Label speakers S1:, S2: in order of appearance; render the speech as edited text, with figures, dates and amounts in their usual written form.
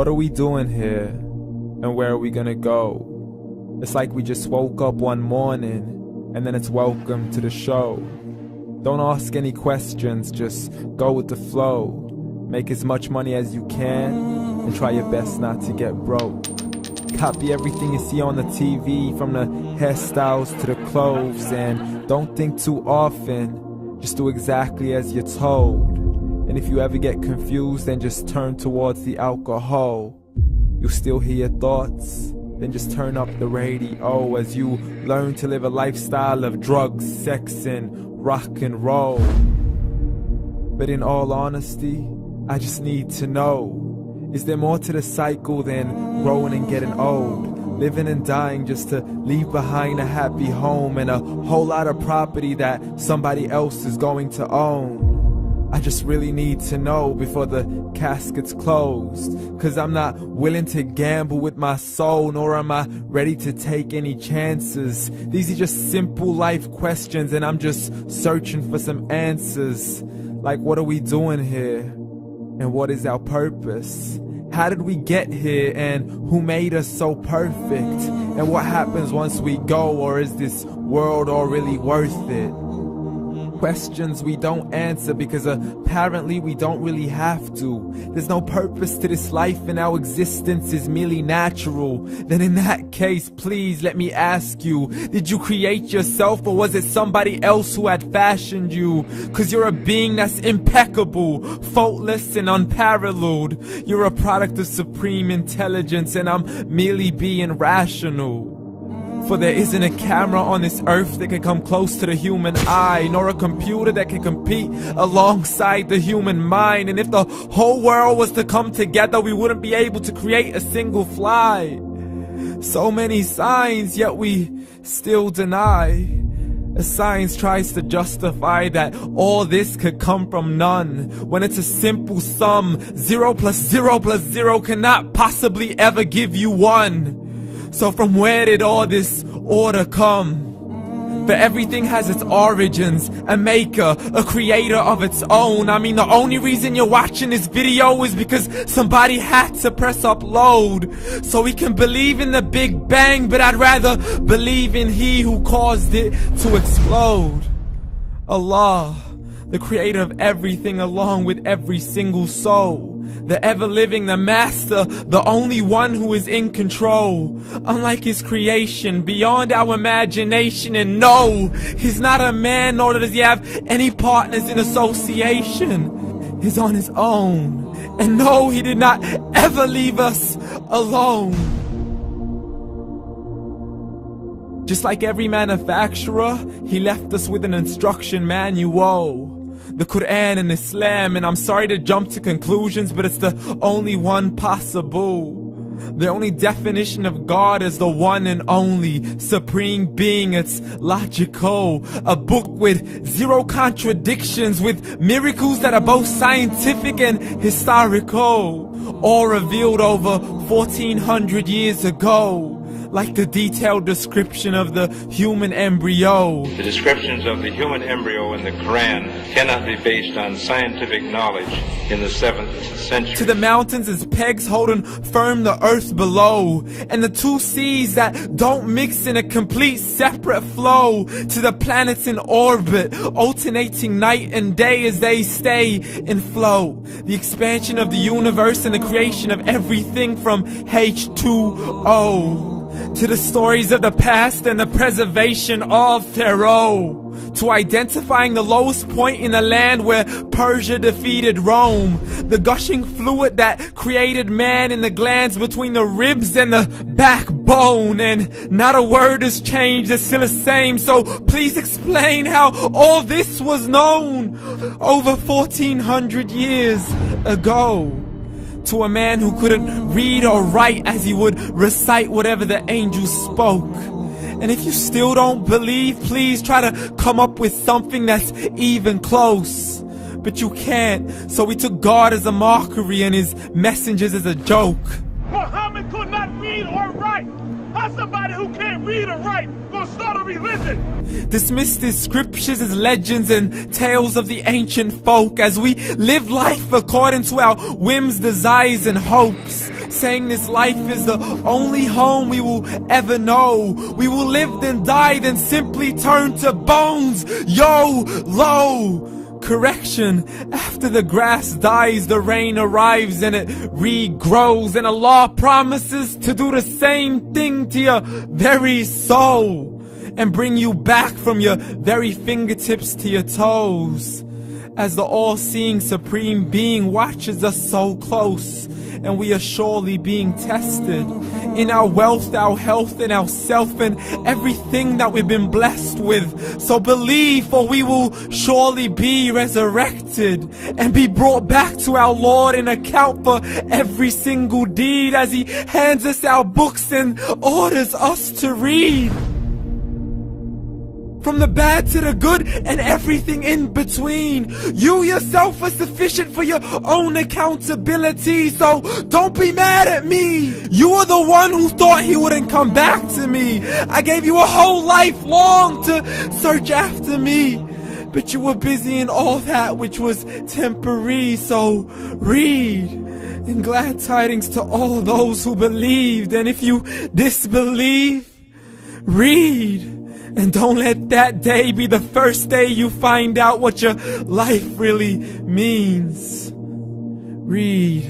S1: What are we doing here? And where are we gonna go? It's like we just woke up one morning and then it's welcome to the show. Don't ask any questions, just go with the flow. Make as much money as you can and try your best not to get broke. Copy everything you see on the TV, from the hairstyles to the clothes, and don't think too often, just do exactly as you're told. And if you ever get confused, then just turn towards the alcohol. You'll still hear your thoughts, then just turn up the radio as you learn to live a lifestyle of drugs, sex, and rock and roll. But in all honesty, I just need to know, is there more to the cycle than growing and getting old? Living and dying just to leave behind a happy home and a whole lot of property that somebody else is going to own. I just really need to know before the casket's closed, 'cause I'm not willing to gamble with my soul, nor am I ready to take any chances. These are just simple life questions and I'm just searching for some answers. Like, what are we doing here? And what is our purpose? How did we get here, and who made us so perfect? And what happens once we go, or is this world all really worth it? Questions we don't answer because apparently we don't really have to. There's no purpose to this life and our existence is merely natural. Then in that case, please let me ask you, did you create yourself, or was it somebody else who had fashioned you? 'Cause you're a being that's impeccable, faultless and unparalleled. You're a product of supreme intelligence and I'm merely being rational. For there isn't a camera on this earth that can come close to the human eye, nor a computer that can compete alongside the human mind. And if the whole world was to come together, we wouldn't be able to create a single fly. So many signs, yet we still deny. As science tries to justify that all this could come from none, when it's a simple sum. 0 plus 0 plus 0 cannot possibly ever give you 1. So from where did all this order come? For everything has its origins, a maker, a creator of its own. I mean, the only reason you're watching this video is because somebody had to press upload. So we can believe in the Big Bang, but I'd rather believe in He who caused it to explode. Allah, the creator of everything along with every single soul. The ever-living, the master, the only one who is in control. Unlike his creation, beyond our imagination. And no, he's not a man, nor does he have any partners in association. He's on his own. And no, he did not ever leave us alone. Just like every manufacturer, he left us with an instruction manual. The Quran and Islam, and I'm sorry to jump to conclusions, but it's the only one possible. The only definition of God is the one and only supreme being. It's logical, a book with 0 contradictions, with miracles that are both scientific and historical, all revealed over 1400 years ago. Like the detailed description of the human embryo.
S2: The descriptions of the human embryo in the Quran cannot be based on scientific knowledge in the 7th century.
S1: To the mountains as pegs holding firm the earth below, and the 2 seas that don't mix in a complete separate flow. To the planets in orbit, alternating night and day as they stay in flow. The expansion of the universe and the creation of everything from H2O. To the stories of the past and the preservation of Pharaoh. To identifying the lowest point in the land where Persia defeated Rome. The gushing fluid that created man in the glands between the ribs and the backbone. And not a word has changed, it's still the same. So please explain how all this was known over 1400 years ago. To a man who couldn't read or write as he would recite whatever the angels spoke. And if you still don't believe, please try to come up with something that's even close. But you can't, so we took God as a mockery and his messengers as a joke.
S3: Muhammad could not read or write. How somebody who can't read or write gonna start a religion?
S1: Dismissed his scriptures as legends and tales of the ancient folk, as we live life according to our whims, desires, and hopes. saying this life is the only home we will ever know. We will live then die, then simply turn to bones. YOLO! Correction, after the grass dies, the rain arrives and it regrows, and Allah promises to do the same thing to your very soul and bring you back from your very fingertips to your toes, as the all-seeing supreme being watches us so close, and we are surely being tested in our wealth, our health, and our self, and everything that we've been blessed with. So believe, for we will surely be resurrected and be brought back to our Lord and account for every single deed, as He hands us our books and orders us to read. From the bad to the good and everything in between. You yourself are sufficient for your own accountability, so don't be mad at me. You are the one who thought He wouldn't come back to me. I gave you a whole life long to search after me, but you were busy in all that which was temporary. So read, and glad tidings to all those who believed. And if you disbelieve, read. And don't let that day be the first day you find out what your life really means. Read.